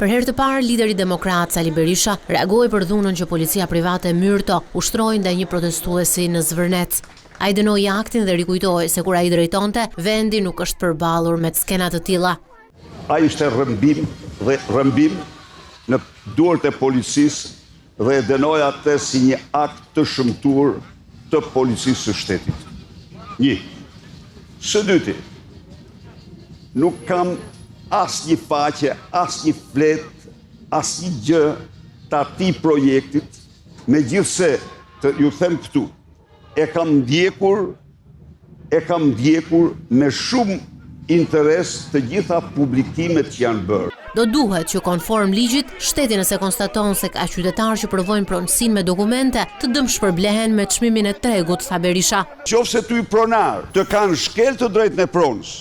Për herë të parë, lideri demokrat Sali Berisha reagoi për dhunën që policia private Myrto ushtroi ndaj një protestuesi në Zvërnec. Ai dënoi aktin dhe rikujtoi se kur ai drejtonte, vendi nuk është përballur me skena të tilla. Ai ishte rrëmbim në duart e policisë dhe e dënoi atë si një akt të shëmtuar të policisë së shtetit. 1. Së dyti, nuk kam asnjë faqe, asnjë flet, asnjë gjë të atij projektit, megjithse ju them këtu, e kam ndjekur me shumë interes të gjitha publikimet që janë bërë. Do duhet që konform ligjit, shteti nëse konstaton se ka qytetarë që provojnë pronësinë me dokumente, të dëmshpërblehen me çmimin e tregut, tha Berisha. Qofse ty pronar të kanë shkel të drejtën e pronës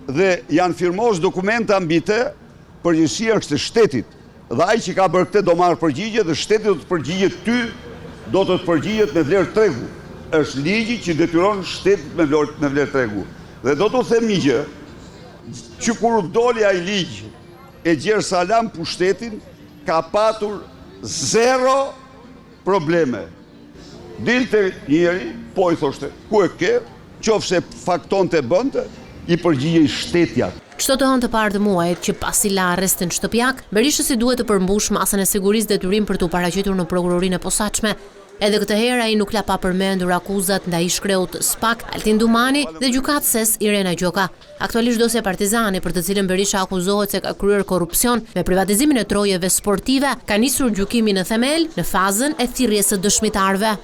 dhe janë firmos dokumenta mbi të, përgjegjësia është e shtetit. Dhe ai që ka bërë këtë do marrë përgjigje dhe shteti do të përgjigjet ty, do të përgjigjet me vlerë tregu. Është ligji që detyron shtetit me vlerë tregu. Dhe do të them një gjë, që kur doli ai ligj e gjerë Salam pushtetin, ka patur 0 probleme. Dilte njëri, po i thoshte, ku e ke, qofse fakton të bënte, i përgjigjej shtetja. Çdo të hënë të parë të muajit që pasi la arrestin shtëpiak, Berishësi duhet të përmbush masën e sigurisë detyrim për t'u paraqitur në prokurorinë e posaçme. Edhe këtë herë ai nuk la pa përmendur akuzat ndaj shkreut SPAK, Altin Dumani dhe gjykatëses Irena Gjoka. Aktualisht dosja Partizani, për të cilën Berisha akuzohet se ka kryer korrupsion me privatizimin e trojeve sportive, ka nisur gjykimi në themel në fazën e thirrjes së dëshmitarëve.